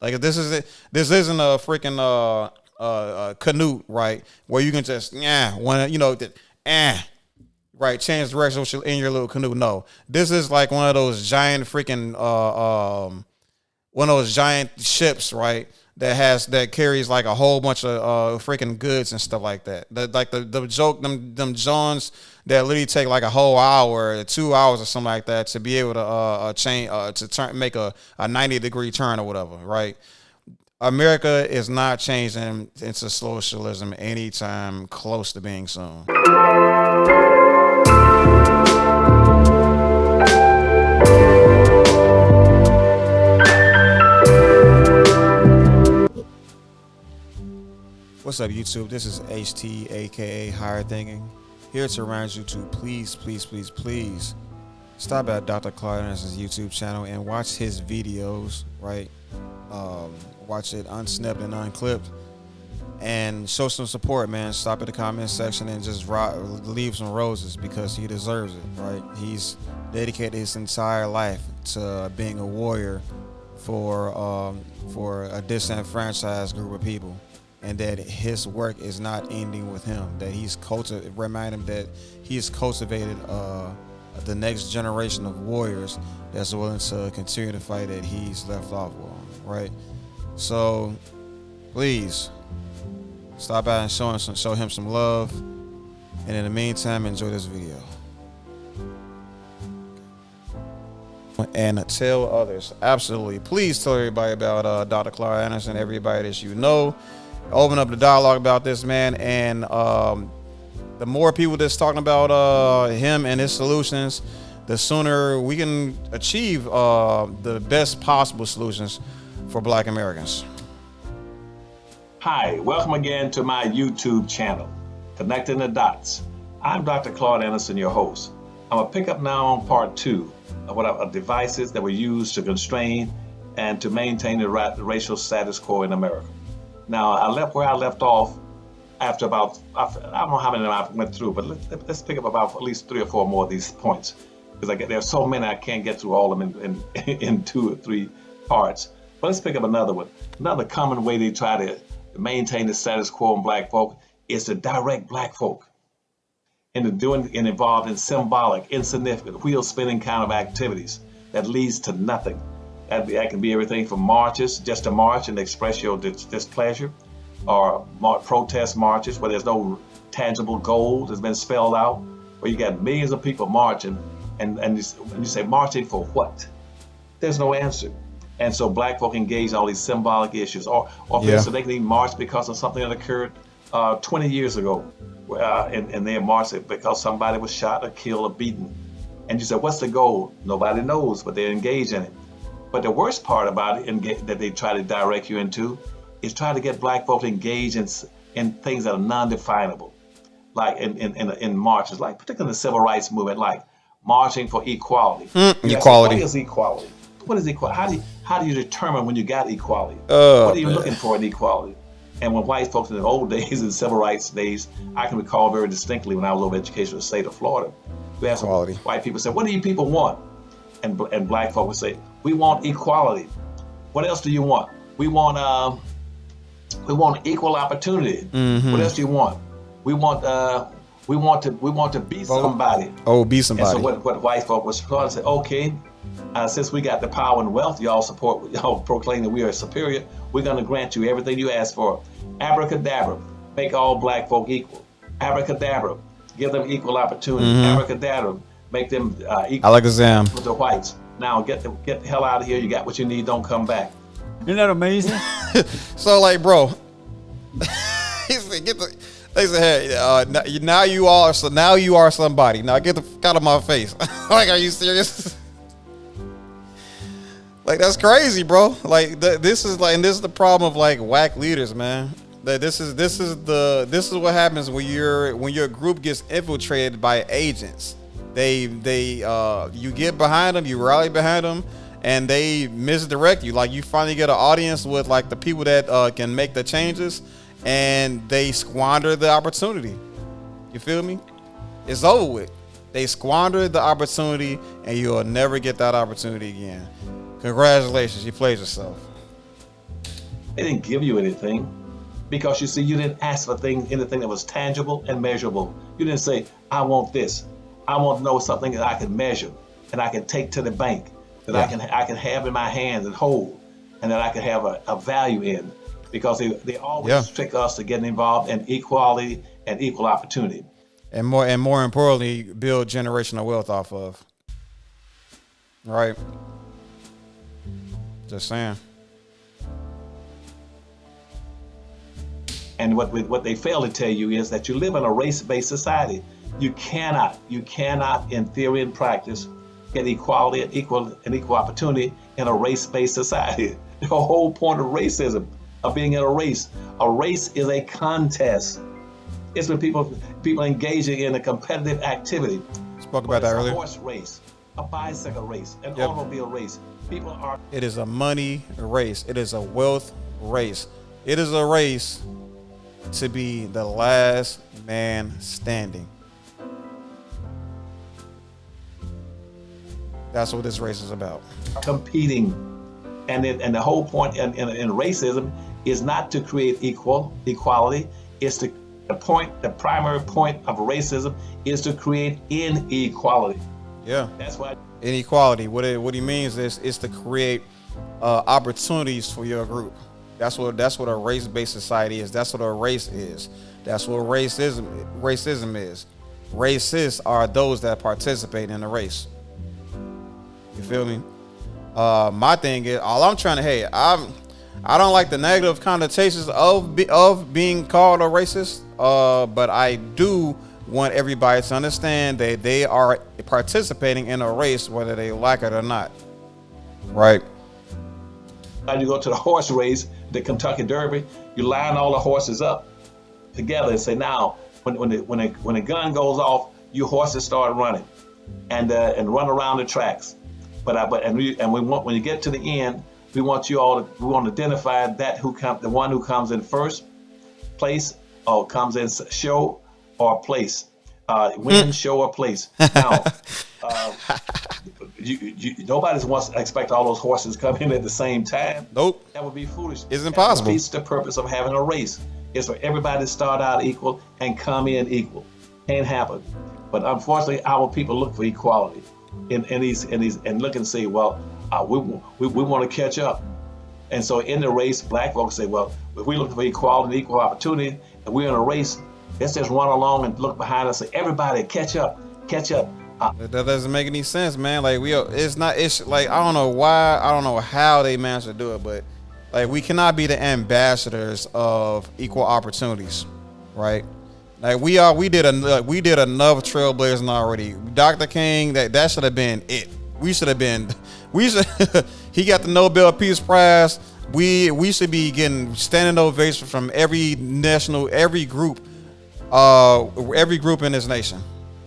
Like this is it. This isn't a freaking canoe, right? Where you can just when right, change direction in your little canoe. No, this is like one of those giant freaking one of those giant ships, right? That carries like a whole bunch of freaking goods and stuff like that. The joke them Johns that literally take like a whole hour, 2 hours or something like that to be able to change to turn make a 90-degree turn or whatever, right? America is not changing into socialism anytime close to being soon. What's up, YouTube? This is HT, aka Higher Thinking, here to remind you to please stop at Dr. Claud Anderson's YouTube channel and watch his videos, right? Watch it unsnipped and unclipped and show some support, man. Stop at the comment section and just leave some roses because he deserves it, right? He's dedicated his entire life to being a warrior for a disenfranchised group of people. And that his work is not ending with him. That remind him that he's cultivated the next generation of warriors that's willing to continue to fight that he's left off on, right? So, please stop by and show him some love. And in the meantime, enjoy this video. And tell others, absolutely. Please tell everybody about Dr. Claud Anderson, everybody that you know. Open up the dialogue about this, man, and the more people that's talking about him and his solutions, the sooner we can achieve the best possible solutions for Black Americans. Hi, welcome again to my YouTube channel, Connecting the Dots. I'm Dr. Claud Anderson, your host. I'm going to pick up now on part 2 of what are devices that were used to constrain and to maintain the racial status quo in America. Now, I left where I left off after about, I don't know how many I went through, but let's pick up about at least 3 or 4 more of these points. Because there's so many I can't get through all of them in 2 or 3 parts. But let's pick up another one. Another common way they try to maintain the status quo in Black folk is to direct Black folk into involved in symbolic, insignificant, wheel-spinning kind of activities that leads to nothing. That can be everything from marches, just to march and express your displeasure, or protest marches where there's no tangible goal that's been spelled out, where you got millions of people marching, and you say, marching for what? There's no answer. And so Black folk engage in all these symbolic issues, or for instance, they can even march because of something that occurred 20 years ago, and they marched because somebody was shot or killed or beaten. And you say, what's the goal? Nobody knows, but they're engaged in it. But the worst part about it that they try to direct you into is trying to get Black folks engaged in things that are non-definable, like in marches, like particularly the civil rights movement, like marching for equality. Equality. What is equality? What is equality? How do you determine when you got equality? What are you looking for in equality? And when white folks in the old days, in civil rights days, I can recall very distinctly when I was over education in the state of Florida, we asked white people, say, what do you people want? And Black folks would say, we want equality. What else do you want? We want equal opportunity. Mm-hmm. What else do you want? We want to be somebody. Be somebody. And so what white folks was trying to say, okay, since we got the power and wealth, y'all proclaim that we are superior, we're going to grant you everything you ask for. Abracadabra, make all Black folk equal. Abracadabra, give them equal opportunity. Mm-hmm. Abracadabra, make them equal with the whites. Now get the hell out of here. You got what you need. Don't come back. Isn't that amazing? So like, bro, he said, they said, hey, now you are somebody. Now get the fuck out of my face. Like, are you serious? Like, that's crazy, bro. Like, this is the problem of like whack leaders, man. That this is what happens when your group gets infiltrated by agents. You get behind them, you rally behind them, and they misdirect you. Like, you finally get an audience with like the people that can make the changes, and they squander the opportunity. You feel me? It's over with. They squandered the opportunity, and you'll never get that opportunity again. Congratulations, you played yourself. They didn't give you anything because you see, you didn't ask for anything that was tangible and measurable. You didn't say, I want this. I want to know something that I can measure and I can take to the bank, that I can have in my hands and hold, and that I can have a value in, because they always trick us to getting involved in equality and equal opportunity. And more importantly, build generational wealth off of. Right. Just saying. And what they fail to tell you is that you live in a race-based society. You cannot, in theory and practice, get equality and equal opportunity in a race-based society. The whole point of racism, of being in a race is a contest. It's when people engaging in a competitive activity. Spoke about that earlier. A horse race, a bicycle race, an automobile race. People are. It is a money race. It is a wealth race. It is a race to be the last man standing. That's what this race is about. Competing, and the whole point in racism is not to create equality. It's the primary point of racism is to create inequality. Yeah, that's why inequality. What he means is to create opportunities for your group. That's what a race-based society is. That's what a race is. That's what racism is. Racists are those that participate in the race. You feel me? My thing is, all I'm trying to, I don't like the negative connotations of being called a racist, but I do want everybody to understand that they are participating in a race, whether they like it or not. Right? Now you go to the horse race, the Kentucky Derby, you line all the horses up together and say, now, when the gun goes off, you horses start running and run around the tracks. When you get to the end, we want to identify the one who comes in first place, or comes in show or place, win, show or place. Now, nobody wants to expect all those horses come in at the same time. Nope. That would be foolish. It's impossible. That defeats the purpose of having a race. It's for everybody to start out equal and come in equal. Can't happen. But unfortunately, our people look for equality in these and look and say, well, we want to catch up. And so in the race, black folks say, well, if we look for equality and equal opportunity, and we're in a race, let's just run along and look behind us and say, everybody catch up. That doesn't make any sense, man. Like it's like, I don't know why, I don't know how they managed to do it, but like we cannot be the ambassadors of equal opportunities, right? Like we did enough trailblazing already. Dr. King, that should have been it. He got the Nobel Peace Prize. We should be getting standing ovation from every group in this nation.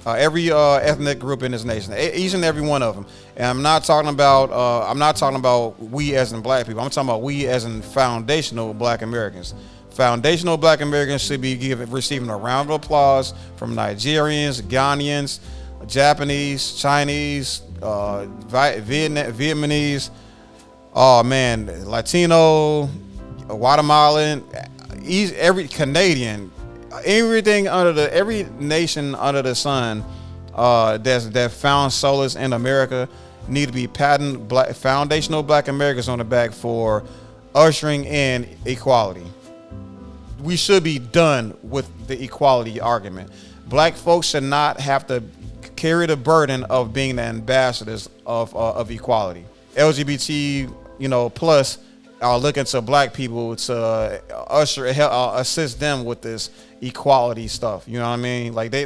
Every ethnic group in this nation, each and every one of them. And I'm not talking about we as in black people. I'm talking about we as in foundational black Americans. Foundational black Americans should be receiving a round of applause from Nigerians, Ghanaians, Japanese, Chinese, Vietnamese, Latino, Guatemalan, every Canadian. Every nation under the sun that found solace in America need to be patting foundational black Americans on the back for ushering in equality. We should be done with the equality argument. Black folks should not have to carry the burden of being the ambassadors of equality. LGBT, plus are looking to black people to assist them with this equality stuff. You know what I mean? Like we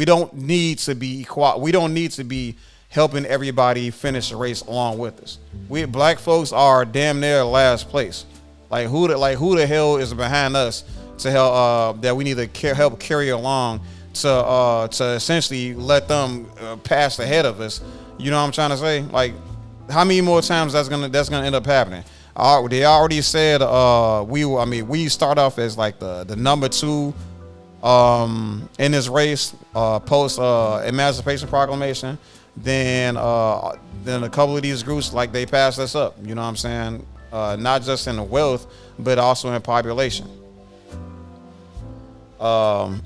don't need to be equal. We don't need to be helping everybody finish the race along with us. We black folks are damn near last place. Like who the hell is behind us to help that we need to help carry along to essentially let them pass ahead of us. You know what I'm trying to say? Like, how many more times that's gonna end up happening? They already said we start off as like the number 2 in this race post Emancipation Proclamation. Then a couple of these groups, like, they passed us up. You know what I'm saying? not just in wealth, but also in population. So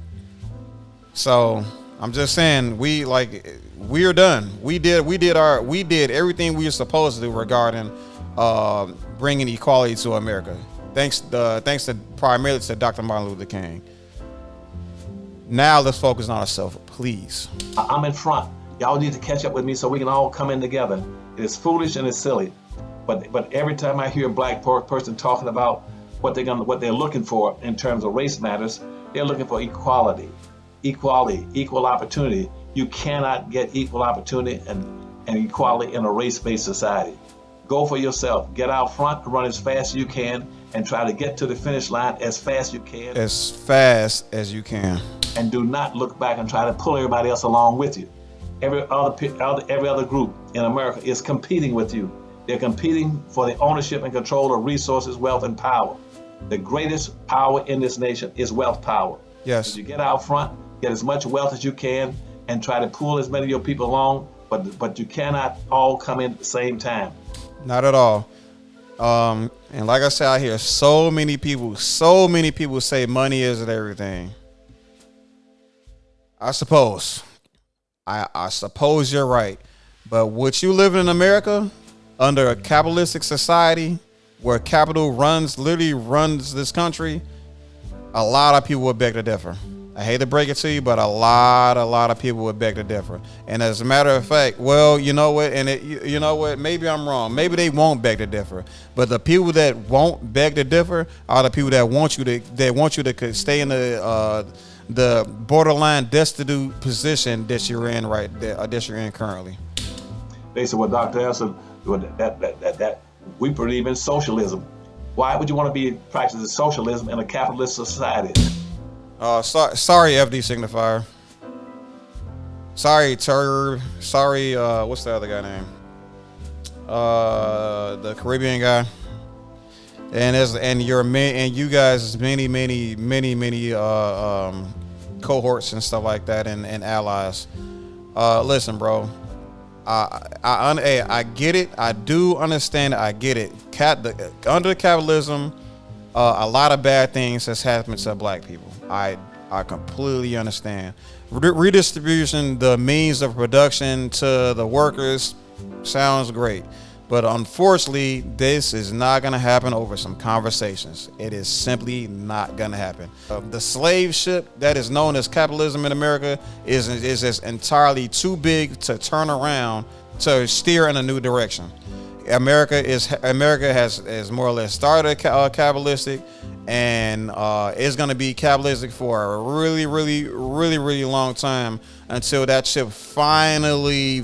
I'm just saying, we're done. We did everything we were supposed to do regarding bringing equality to America. Thanks to primarily to Dr. Martin Luther King. Now let's focus on ourselves, please. I'm in front. Y'all need to catch up with me so we can all come in together. It's foolish and it's silly, but every time I hear a black person talking about what they're looking for in terms of race matters, they're looking for equality, equal opportunity. You cannot get equal opportunity and equality in a race-based society. Go for yourself. Get out front, run as fast as you can, and try to get to the finish line as fast as you can. As fast as you can. And do not look back and try to pull everybody else along with you. Every other group in America is competing with you. They're competing for the ownership and control of resources, wealth, and power. The greatest power in this nation is wealth power. Yes. As you get out front, get as much wealth as you can, and try to pull as many of your people along, but you cannot all come in at the same time. Not at all. And like I said, I hear so many people say money isn't everything. I suppose you're right. But would you live in America under a capitalistic society where capital literally runs this country? A lot of people would beg to differ. I hate to break it to you, but a lot of people would beg to differ. And as a matter of fact, well, you know what? You know what? Maybe I'm wrong. Maybe they won't beg to differ. But the people that won't beg to differ are the people that want you to stay in the borderline destitute position that you're in that you're in currently. Basically, what Dr. Anderson, that we believe in socialism. Why would you want to be practicing socialism in a capitalist society? Sorry, FD signifier. Sorry, Turb. Sorry, what's the other guy name? The Caribbean guy. And you guys many cohorts and stuff like that and allies. Listen, bro. I get it. I do understand. I get it. Under capitalism, a lot of bad things has happened to black people. I completely understand. Redistribution, the means of production to the workers, sounds great. But unfortunately, this is not going to happen over some conversations. It is simply not going to happen. The slave ship that is known as capitalism in America is just entirely too big to turn around to steer in a new direction. America has more or less started capitalistic, and it's going to be capitalistic for a really long time until that ship finally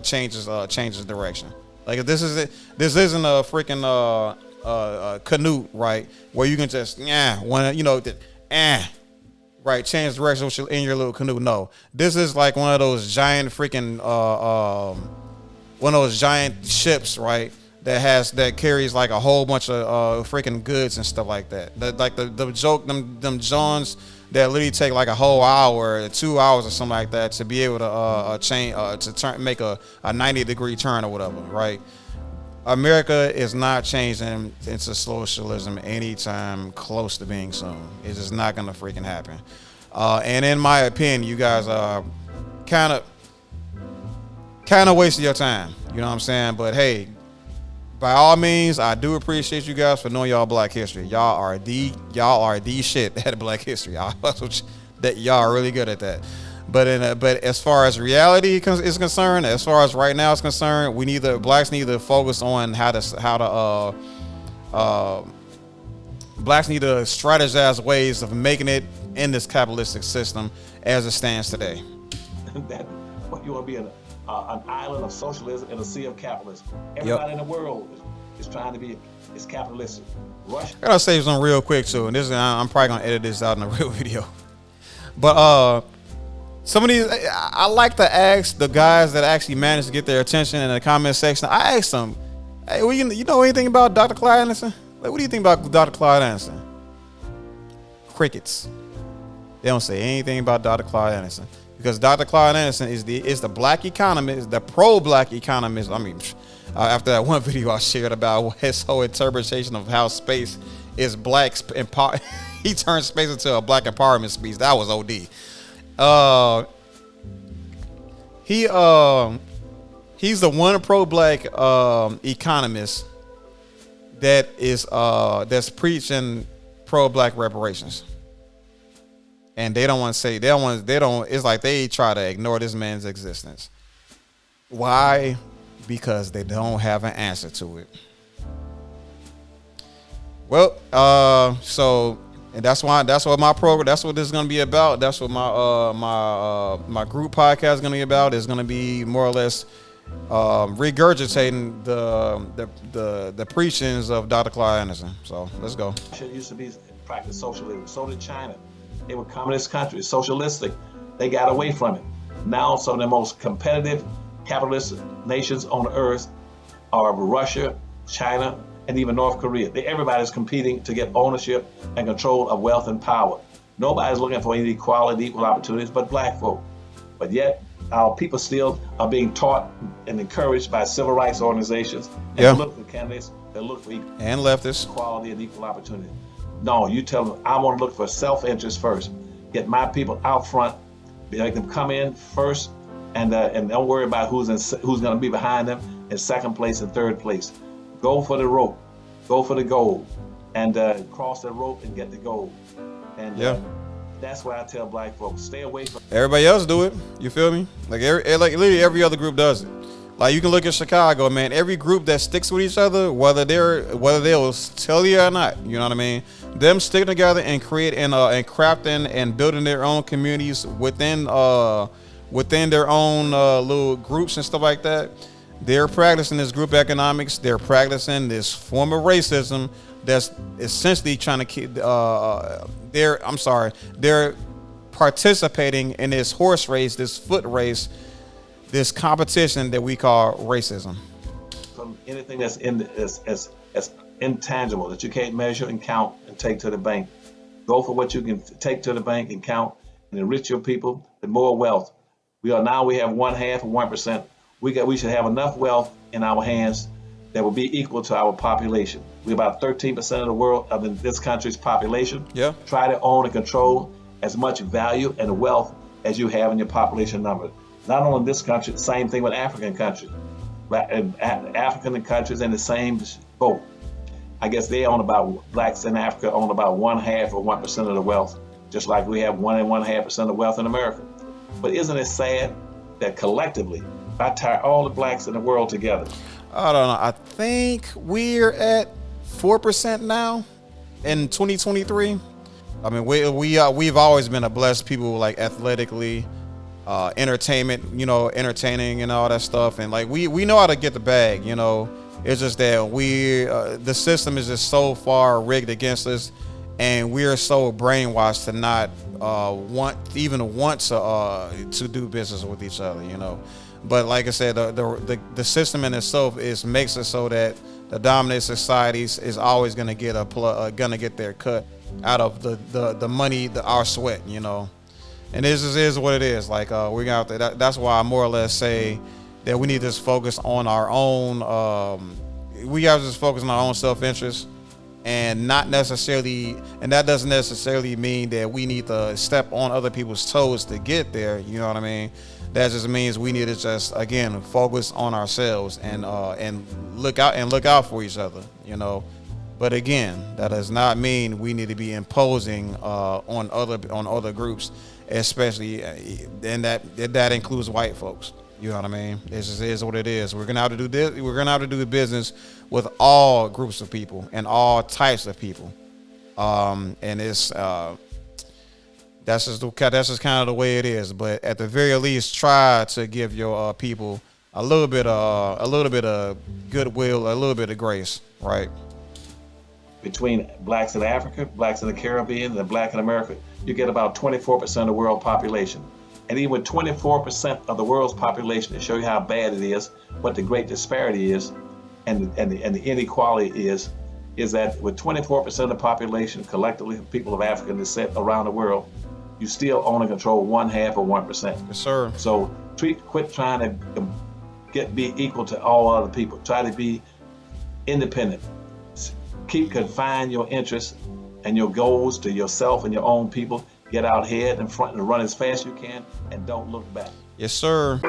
changes direction. Like if this isn't a freaking canoe, right, where you can just right, change direction in your little canoe. No, this is like one of those giant freaking one of those giant ships, right, that carries like a whole bunch of freaking goods and stuff like that. Them Johns that literally take like a whole hour or 2 hours or something like that to be able to make a 90-degree turn or whatever, right? America is not changing into socialism anytime close to being soon. It's just not gonna freaking happen. And in my opinion, you guys are kind of wasting your time. You know what I'm saying? But hey, by all means, I do appreciate you guys for knowing y'all Black history. Y'all are the shit at Black history. Y'all are really good at that. But as far as reality is concerned, as far as right now is concerned, blacks need to focus on blacks need to strategize ways of making it in this capitalistic system as it stands today. You want to be an island of socialism in a sea of capitalism. Everybody in the world is trying to be capitalistic. Russia. I gotta say something real quick too, and I'm probably gonna edit this out in a real video. But some of these, I like to ask the guys that actually manage to get their attention in the comment section. I asked them, "Hey, you know anything about Dr. Claud Anderson? Like, what do you think about Dr. Claud Anderson?" Crickets. They don't say anything about Dr. Claud Anderson. because Dr. Claud Anderson is the black economist, the pro-black economist. I mean, after that one video I shared about his whole interpretation of how space is black, he turned space into a black empowerment speech. That was OD. He's the one pro-black economist that is that's preaching pro-black reparations. And they don't want to say, it's like they try to ignore this man's existence. Why? Because they don't have an answer to it. Well, and that's what my program, that's what this is going to be about. That's what my group podcast is going to be about. It's going to be more or less regurgitating the preachings of Dr. Claud Anderson. So let's go. It used to be practice socialism. So did China. They were communist countries, socialistic. They got away from it. Now some of the most competitive capitalist nations on earth are Russia, China, and even North Korea. Everybody's competing to get ownership and control of wealth and power. Nobody's looking for any equality, equal opportunities, but black folk. But yet, our people still are being taught and encouraged by civil rights organizations and political candidates that look for and leftists equality and equal opportunity. No, you tell them, I want to look for self-interest first. Get my people out front, make them come in first, and don't worry about who's going to be behind them in second place and third place. Go for the rope, go for the gold, and cross the rope and get the gold. And that's why I tell black folks, stay away from. Everybody else do it. You feel me? Like literally every other group does it. Like you can look at Chicago, man. Every group that sticks with each other, whether they'll tell you or not, you know what I mean? Them sticking together and creating and crafting and building their own communities within their own little groups and stuff like that. They're practicing this group economics. They're practicing this form of racism that's essentially trying to keep. They're participating in this horse race, this foot race, this competition that we call racism. From anything that's as intangible that you can't measure and count and take to the bank. Go for what you can take to the bank and count and enrich your people with more wealth. We have 1/2 of 1%. We should have enough wealth in our hands that will be equal to our population. We're about 13% of the world, of this country's population. Yeah. Try to own and control as much value and wealth as you have in your population number. Not only in this country, same thing with African countries. African countries in the same boat. I guess blacks in Africa own about 1/2 of 1% of the wealth, just like we have 1 1/2% of wealth in America. But isn't it sad that collectively, if I tie all the blacks in the world together? I don't know. I think we're at 4% now in 2023. I mean, we've always been a blessed people, like athletically, entertainment, entertaining and all that stuff, and like we know how to get the bag, It's just that the system is just so far rigged against us, and we are so brainwashed to not want to do business with each other, But like I said, the system in itself makes it so that the dominant societies is always gonna get their cut out of the money, our sweat, And this is what it is. Like we got that's why I more or less say that we need to just focus on our own. We got to just focus on our own self-interest, and that doesn't necessarily mean that we need to step on other people's toes to get there. You know what I mean? That just means we need to just again focus on ourselves and look out for each other. But again, that does not mean we need to be imposing on other groups, especially, and that includes white folks. You know what I mean? It just is what it is. We're gonna have to do this. We're gonna have to do business with all groups of people and all types of people. And it's that's just kind of the way it is. But at the very least, try to give your people a little bit of goodwill, a little bit of grace, right? Between blacks in Africa, blacks in the Caribbean, and black in America, you get about 24% of the world population. And even with 24% of the world's population, to show you how bad it is, what the great disparity is, and the inequality is that with 24% of the population collectively, people of African descent around the world, you still own and control 1/2 or 1%. Yes, sir. So quit trying to be equal to all other people. Try to be independent. Confine your interests and your goals to yourself and your own people. Get out ahead in front and run as fast as you can, and don't look back. Yes, sir.